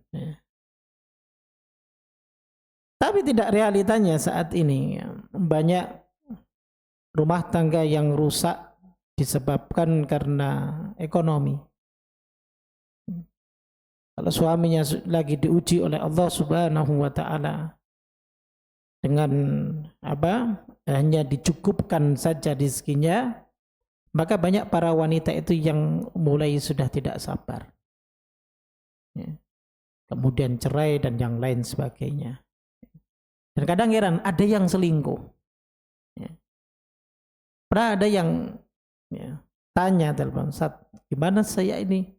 Tapi tidak realitanya saat ini. Banyak rumah tangga yang rusak disebabkan karena ekonomi. Kalau suaminya lagi diuji oleh Allah Subhanahu wa taala dengan hanya dicukupkan saja rezekinya, maka banyak para wanita itu yang mulai sudah tidak sabar. Kemudian cerai dan yang lain sebagainya. Dan kadang heran, ada yang selingkuh. Pernah ada yang tanya telepon, "Ustaz, gimana saya ini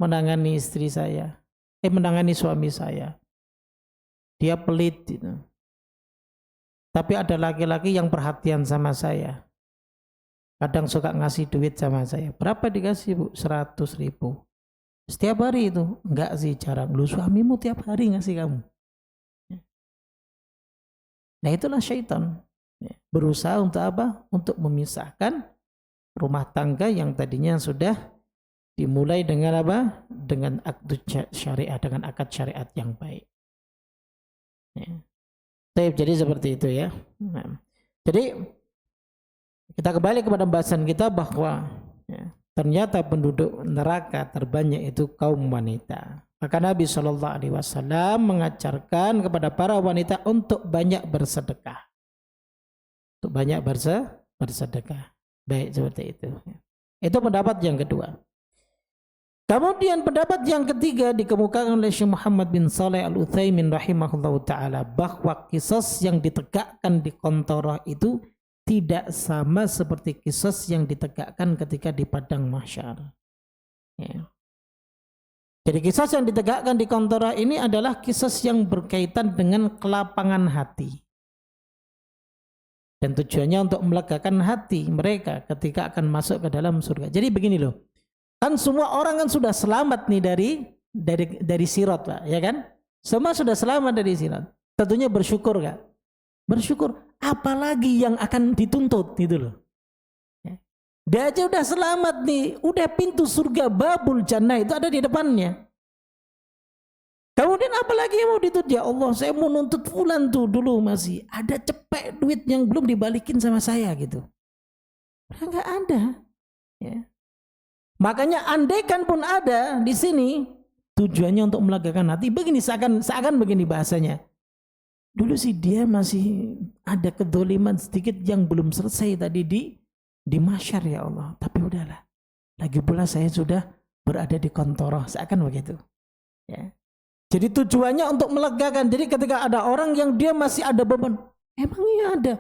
menangani istri saya? Menangani suami saya. Dia pelit gitu. Tapi ada laki-laki yang perhatian sama saya. Kadang suka ngasih duit sama saya. Berapa dikasih, Bu? 100.000. Setiap hari itu? Enggak sih, jarang. Lu suamimu tiap hari ngasih kamu." Nah itulah syaitan. Berusaha untuk apa? Untuk memisahkan rumah tangga yang tadinya sudah dimulai dengan apa? Dengan akad syariat, dengan akad syariat yang baik. Jadi seperti itu ya. Jadi kita kembali kepada bahasan kita bahwa ternyata penduduk neraka terbanyak itu kaum wanita. Maka Nabi SAW mengajarkan kepada para wanita untuk banyak bersedekah. Untuk banyak bersedekah. Baik, seperti itu. Itu pendapat yang kedua. Kemudian pendapat yang ketiga dikemukakan oleh Syekh Muhammad bin Shalih Al-Utsaimin rahimahullahu taala bahwa kisos yang ditegakkan di Qantarah itu tidak sama seperti kisos yang ditegakkan ketika di padang mahsyar. Ya. Jadi kisos yang ditegakkan di Qantarah ini adalah kisos yang berkaitan dengan kelapangan hati. Dan tujuannya untuk melegakan hati mereka ketika akan masuk ke dalam surga. Jadi begini loh. Kan semua orang kan sudah selamat nih dari sirat, Pak, ya kan? Semua sudah selamat dari sirat. Tentunya bersyukur gak? Bersyukur. Apalagi yang akan dituntut gitu loh. Ya. Dia aja udah selamat nih, udah pintu surga babul jannah itu ada di depannya. Kemudian apalagi yang mau dituntut? Ya Allah, saya mau nuntut fulan tuh dulu masih ada cepet duit yang belum dibalikin sama saya gitu. Enggak ada. Ya. Makanya andaikan pun ada di sini tujuannya untuk melegakan hati. Begini seakan begini bahasanya. Dulu sih dia masih ada kedoliman sedikit yang belum selesai tadi di mahsyar ya Allah. Tapi udahlah. Lagi pula saya sudah berada di Qantarah. Seakan begitu. Ya. Jadi tujuannya untuk melegakan. Jadi ketika ada orang yang dia masih ada beban. Emang iya ada.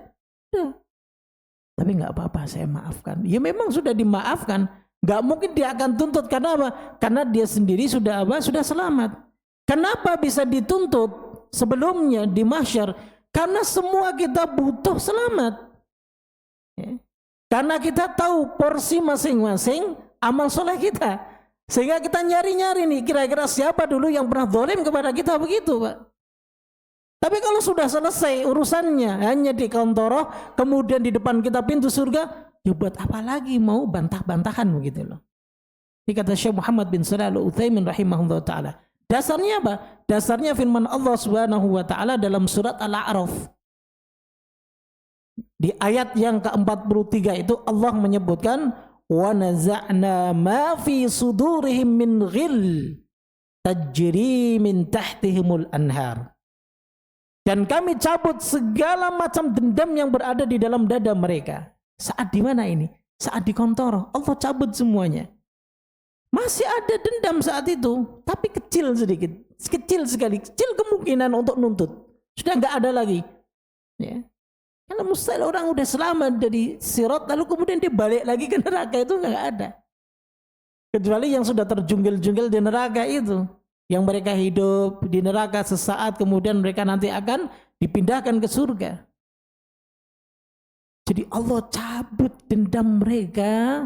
Tapi nggak apa-apa, saya maafkan. Ya memang sudah dimaafkan. Gak mungkin dia akan tuntut karena apa? Karena dia sendiri sudah apa? Sudah selamat. Kenapa bisa dituntut sebelumnya di mahsyar? Karena semua kita butuh selamat. Ya. Karena kita tahu porsi masing-masing amal soleh kita. Sehingga kita nyari-nyari nih kira-kira siapa dulu yang pernah zalim kepada kita begitu, Pak. Tapi kalau sudah selesai urusannya hanya di Qantarah, kemudian di depan kita pintu surga, ya buat apa lagi mau bantah-bantahan begitu loh. Ini kata Syekh Muhammad bin Shalih Al-Utsaimin rahimahullah ta'ala. Dasarnya apa? Dasarnya firman Allah subhanahu wa ta'ala dalam surat Al-A'raf. Di ayat yang ke-43 itu Allah menyebutkan wa naza'na ma fi sudurihim min ghil tajri min tahtihimul anhar. Dan kami cabut segala macam dendam yang berada di dalam dada mereka. Saat di mana ini? Saat di Qantarah. Allah cabut semuanya. Masih ada dendam saat itu, tapi kecil sedikit. Kecil sekali. Kecil kemungkinan untuk nuntut. Sudah nggak ada lagi. Ya. Karena mustahil orang udah selamat dari sirat, lalu kemudian dia balik lagi ke neraka, itu nggak ada. Kecuali yang sudah terjunggil-junggil di neraka itu. Yang mereka hidup di neraka sesaat, kemudian mereka nanti akan dipindahkan ke surga. Jadi Allah cabut dendam mereka,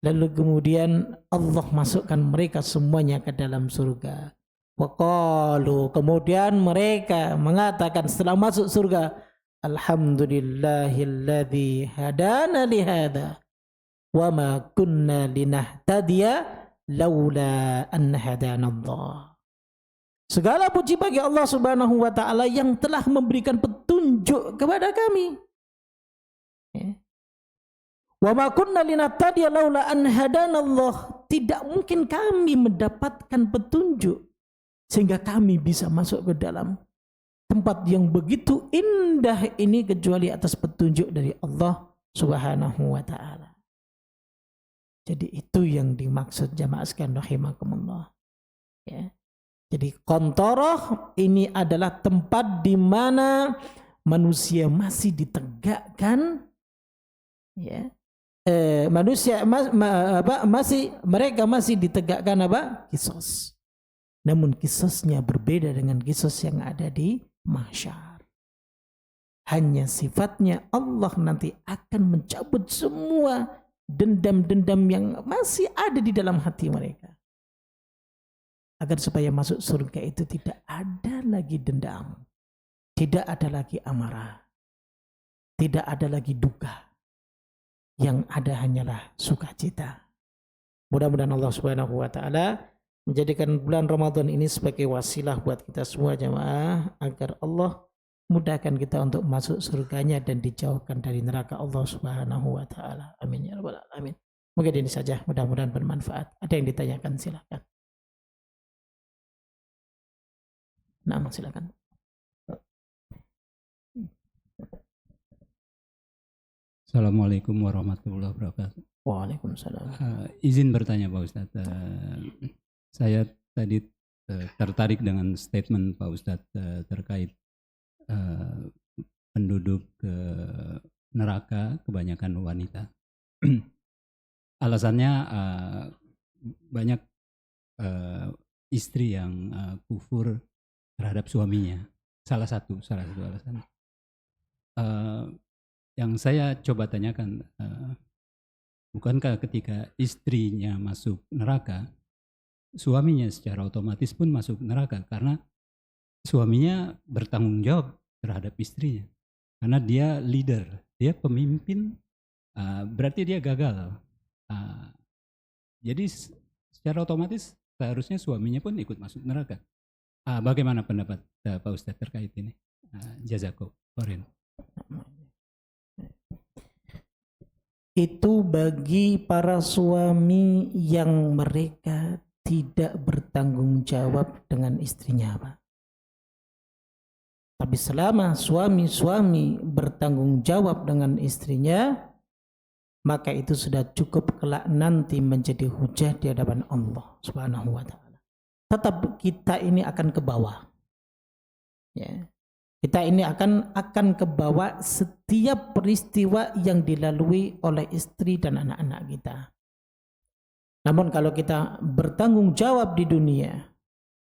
lalu kemudian Allah masukkan mereka semuanya ke dalam surga. Waqalu, kemudian mereka mengatakan setelah masuk surga, Alhamdulillahilladzi hadana lihada wa ma kunna linahtadiya laula an hadanallah. Segala puji bagi Allah Subhanahu wa taala yang telah memberikan petunjuk kepada kami. Wa ma kunna linahtadiya laula an hadanallah. Tidak mungkin kami mendapatkan petunjuk sehingga kami bisa masuk ke dalam tempat yang begitu indah ini kecuali atas petunjuk dari Allah Subhanahu wa taala. Jadi itu yang dimaksud jamaah sekalian rahimakumullah. Ya. Jadi Qantarah ini adalah tempat di mana manusia masih ditegakkan, ya. Mereka masih ditegakkan apa? Qisas. Namun qisasnya berbeda dengan qisas yang ada di mahsyar. Hanya sifatnya Allah nanti akan mencabut semua dendam-dendam yang masih ada di dalam hati mereka. Agar supaya masuk surga itu tidak ada lagi dendam. Tidak ada lagi amarah. Tidak ada lagi duka. Yang ada hanyalah sukacita. Mudah-mudahan Allah Subhanahu wa taala menjadikan bulan Ramadan ini sebagai wasilah buat kita semua jamaah agar Allah mudahkan kita untuk masuk surganya dan dijauhkan dari neraka Allah Subhanahu wa taala. Amin ya rabbal alamin. Mungkin ini saja, mudah-mudahan bermanfaat. Ada yang ditanyakan silakan. Nah, silakan. Assalamualaikum warahmatullahi wabarakatuh. Waalaikumsalam. Izin bertanya Pak Ustadz, saya tadi tertarik dengan statement Pak Ustadz terkait penduduk neraka kebanyakan wanita. Alasannya banyak istri yang kufur terhadap suaminya. Salah satu alasan. Yang saya coba tanyakan, bukankah ketika istrinya masuk neraka, suaminya secara otomatis pun masuk neraka karena suaminya bertanggung jawab terhadap istrinya, karena dia leader, dia pemimpin, berarti dia gagal. Jadi secara otomatis seharusnya suaminya pun ikut masuk neraka. Bagaimana pendapat Pak Ustadz terkait ini? Jazakallahu. Itu bagi para suami yang mereka tidak bertanggung jawab dengan istrinya, Pak. Tapi selama suami-suami bertanggung jawab dengan istrinya, maka itu sudah cukup kelak nanti menjadi hujah di hadapan Allah Subhanahu wa Ta'ala. Tetap kita ini akan ke bawah. Ya. Kita ini akan ke bawah setiap peristiwa yang dilalui oleh istri dan anak-anak kita. Namun kalau kita bertanggung jawab di dunia,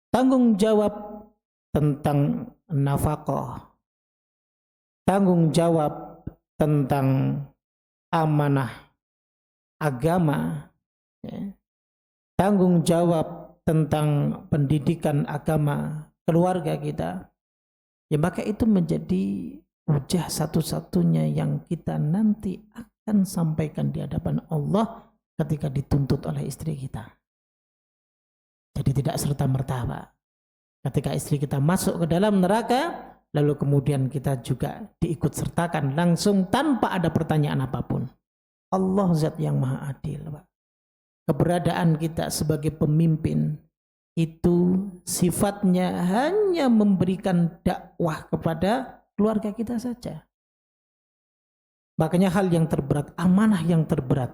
tanggung jawab tentang nafkah, tanggung jawab tentang amanah agama, ya, tanggung jawab tentang pendidikan agama keluarga kita, ya maka itu menjadi hujah satu-satunya yang kita nanti akan sampaikan di hadapan Allah ketika dituntut oleh istri kita. Jadi tidak serta-merta, Pak. Ketika istri kita masuk ke dalam neraka, lalu kemudian kita juga diikut sertakan langsung tanpa ada pertanyaan apapun. Allah zat yang maha adil, Pak. Keberadaan kita sebagai pemimpin itu sifatnya hanya memberikan dakwah kepada keluarga kita saja. Makanya hal yang terberat, amanah yang terberat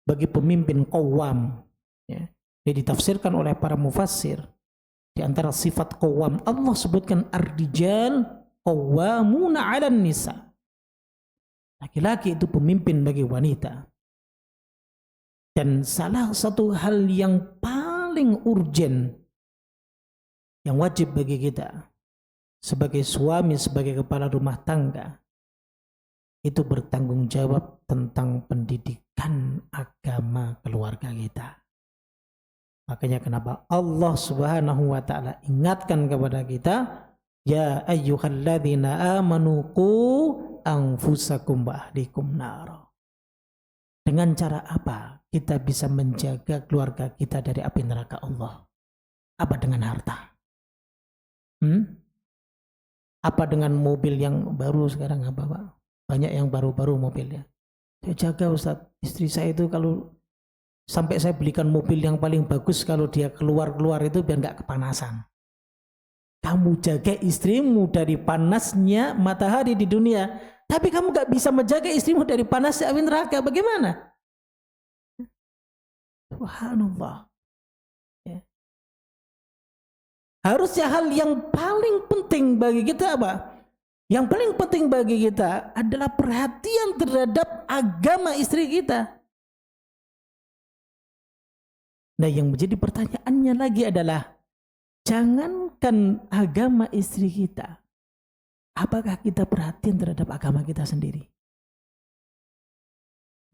bagi pemimpin qawwam, ya, ini ditafsirkan oleh para mufassir. Di antara sifat qawwam, Allah sebutkan ar-rijal qawwamuna 'alan nisa. Laki-laki itu pemimpin bagi wanita. Dan salah satu hal yang paling urgen yang wajib bagi kita sebagai suami, sebagai kepala rumah tangga, itu bertanggung jawab tentang pendidikan agama keluarga kita. Makanya kenapa Allah Subhanahu wa Ta'ala ingatkan kepada kita, ya ayyuhalladzina amanu qu anfusakum wa ahlikum nar. Dengan cara apa kita bisa menjaga keluarga kita dari api neraka Allah? Apa dengan harta? Apa dengan mobil yang baru sekarang, apa Pak? Banyak yang baru-baru mobilnya. Saya jaga Ustaz, istri saya itu kalau sampai saya belikan mobil yang paling bagus, kalau dia keluar-keluar itu biar nggak kepanasan. Kamu jaga istrimu dari panasnya matahari di dunia, tapi kamu gak bisa menjaga istrimu dari panasnya api neraka. Bagaimana? Subhanallah. Ya. Harusnya hal yang paling penting bagi kita apa? Yang paling penting bagi kita adalah perhatian terhadap agama istri kita. Nah, yang menjadi pertanyaannya lagi adalah, jangankan agama istri kita, apakah kita perhatian terhadap agama kita sendiri?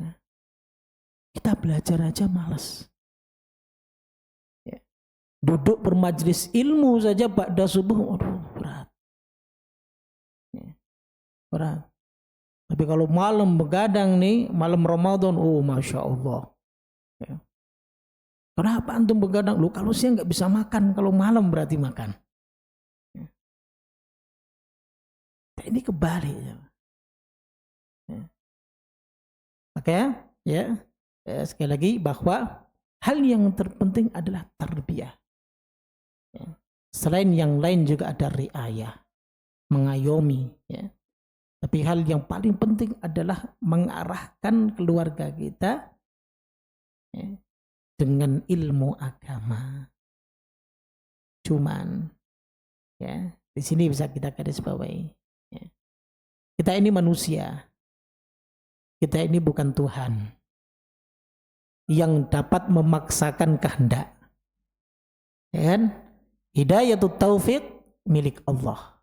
Nah, kita belajar aja malas. Ya. Duduk bermajlis ilmu saja ba'da subuh, aduh berat. Ya. Berat. Tapi kalau malam begadang nih, malam Ramadan, oh Masya Allah. Ya. Kenapa antum begadang? Lu kalau siang nggak bisa makan, kalau malam berarti makan. Ya. Ini kebalik. Ya. Makanya, ya, sekali lagi bahwa hal yang terpenting adalah tarbiyah. Ya. Selain yang lain juga ada riayah, mengayomi. Ya. Tapi hal yang paling penting adalah mengarahkan keluarga kita ya, dengan ilmu agama. Cuman ya, di sini bisa kita garis bawahi. Ya. Kita ini manusia. Kita ini bukan Tuhan yang dapat memaksakan kehendak. Ya kan? Hidayatul taufik milik Allah.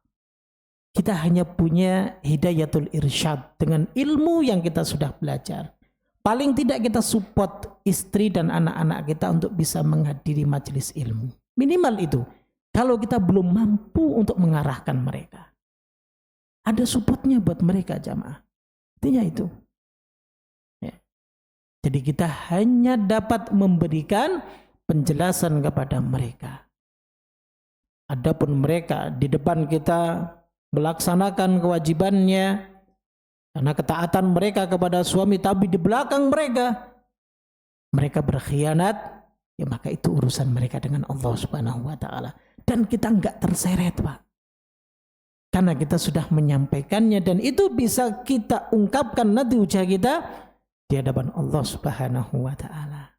Kita hanya punya hidayatul irsyad dengan ilmu yang kita sudah belajar. Paling tidak kita support istri dan anak-anak kita untuk bisa menghadiri majelis ilmu. Minimal itu. Kalau kita belum mampu untuk mengarahkan mereka. Ada supportnya buat mereka jamaah. Artinya itu. Ya. Jadi kita hanya dapat memberikan penjelasan kepada mereka. Adapun mereka di depan kita melaksanakan kewajibannya karena ketaatan mereka kepada suami, tapi di belakang mereka berkhianat, ya maka itu urusan mereka dengan Allah Subhanahu wa taala. Dan kita enggak terseret, Pak. Karena kita sudah menyampaikannya dan itu bisa kita ungkapkan nanti ujar kita di hadapan Allah Subhanahu wa taala.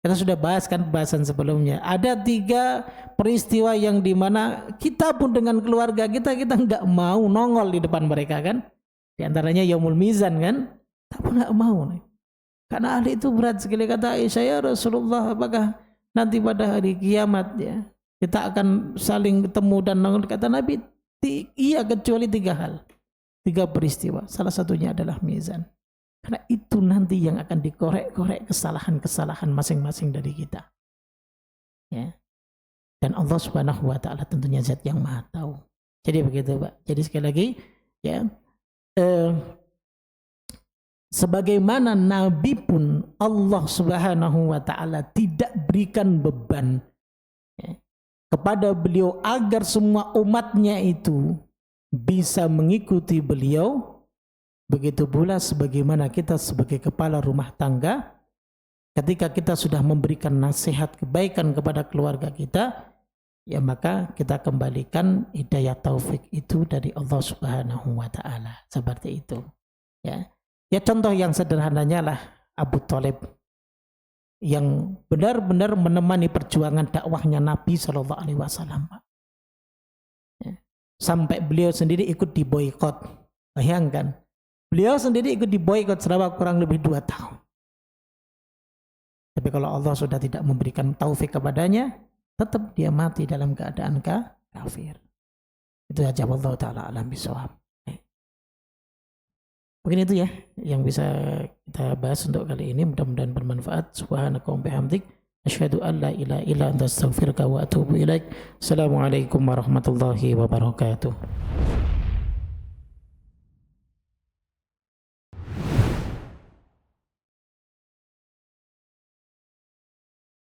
Kita sudah bahas kan pembahasan sebelumnya. Ada 3 peristiwa yang dimana kita pun dengan keluarga kita enggak mau nongol di depan mereka kan. Di antaranya Yaumul Mizan kan. Tapi enggak mau nih. Karena hal itu berat sekali. Kata Aisyah, ya Rasulullah, apakah nanti pada hari kiamat ya kita akan saling ketemu dan nongol? Kata Nabi, iya kecuali 3 hal. 3 peristiwa. Salah satunya adalah mizan. Karena itu nanti yang akan dikorek-korek kesalahan-kesalahan masing-masing dari kita. Ya. Dan Allah Subhanahu wa taala tentunya zat yang Maha tahu. Jadi begitu, Pak. Jadi sekali lagi ya, sebagaimana nabi pun Allah Subhanahu wa taala tidak berikan beban ya, kepada beliau agar semua umatnya itu bisa mengikuti beliau. Begitu pula sebagaimana kita sebagai kepala rumah tangga, ketika kita sudah memberikan nasihat kebaikan kepada keluarga kita, ya maka kita kembalikan hidayah taufik itu dari Allah Subhanahu wa taala. Seperti itu. Ya. Ya contoh yang sederhananya lah Abu Thalib yang benar-benar menemani perjuangan dakwahnya Nabi Shallallahu alaihi wasallam. Ya. Sampai beliau sendiri ikut diboikot. Bayangkan. Beliau sendiri ikut diboikot selama kurang lebih 2 tahun. Tapi kalau Allah sudah tidak memberikan taufik kepadanya, tetap dia mati dalam keadaan kafir. Itu aja, wallahu taala alam bisawab. Mungkin itu ya yang bisa kita bahas untuk kali ini. Mudah-mudahan bermanfaat. Subhanaka wa bihamdik, asyhadu an la ilaha illa anta astaghfiruka wa atubu ilaik. Assalamualaikum warahmatullahi wabarakatuh.